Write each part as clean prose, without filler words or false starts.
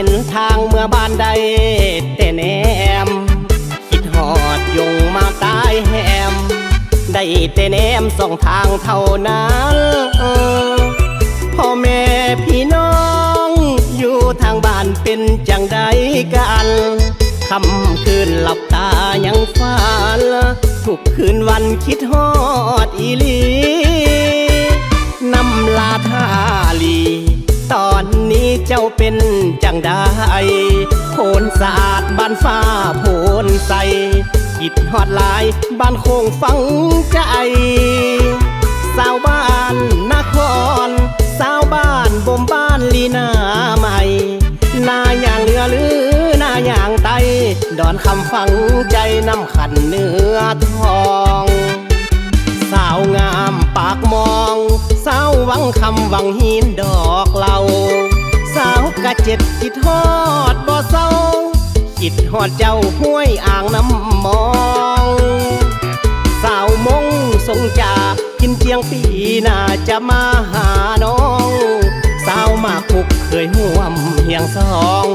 ห็นทางเมื่อบ้านใดแต่แนมคิดหอดยงมาตายแหมได้แต่แนมสองทางเท่านั้นพ่อแม่พี่น้องอยู่ทางบ้านเป็นจังใดกันค่ำคืนหลับตายังฝันทุกคืนวันคิดฮอดอีหลีน้ำลาทาลีตอนนี้เจ้าเป็นจังใดโพนสะอาดบ้านฟ้าโพนใสคิดฮอดหลายบ้านโคงฟังใจสาวบ้านนครสาวบ้านบ่มบ้านลีนาใหม่นาอย่างเหลือหรือนาอย่างไตดอนคำฟังใจน้ำขันเนื้อทองสาวงามปากมองสาววังคำวังหินดอกเหล่าสาวกะเจ็ดคิดฮอดบ่เศร้าคิดฮอดเจ้าห้วยอ่างน้ำมองสาวมงทรงจากกินเจียงปีน่าจะมาหาน้องสาวมาคุกเคยห่วมเฮียงสอง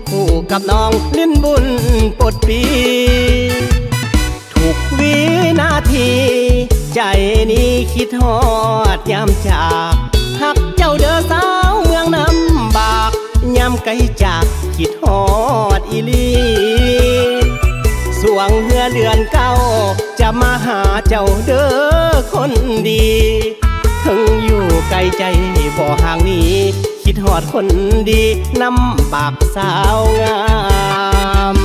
คู่กับน้องลิ้นบุญปดปีทุกวินาทีใจนี้คิดฮอดยามจากหักเจ้าเด้อสาวเมืองน้ำบากยามไกลจากคิดฮอดอีลีสวงเหือเดือนเก้าจะมาหาเจ้าเด้อคนดีถึงอยู่ไกลใจบ่ห่างนี้คิดฮอดคนดีน้ำบากสาวงาม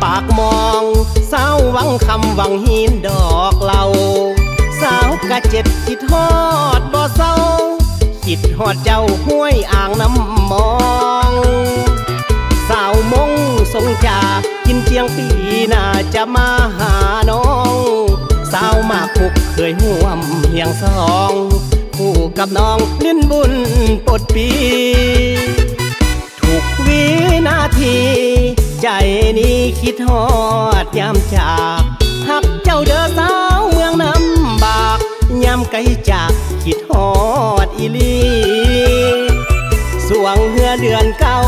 ปากมองสาววังคำวังหินดอกเหล่าสาวกะเจ็ดคิดฮอดบ่เศร้าคิดฮอดเจ้าห้วยอ่างน้ำมองสาวมงทรงจากกินเจียงปีน่าจะมาหาน้องสาวมาคุกเคยห่วมเฮียงสองคู่กับน้องลิ้นบุญปดปีทุกวินาทีใจนี้คิดฮอดยามจากหักเจ้าเด้อสาวเมืองน้ำบากยามไกลจากคิดฮอดอีลีสวงเหือเดือนเก้า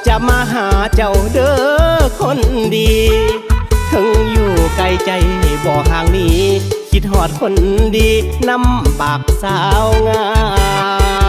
จะมาหาเจ้าเด้อคนดีถึงอยู่ไกลใจบ่ห่างนี้คิดฮอดคนดีน้ำบากสาวงาม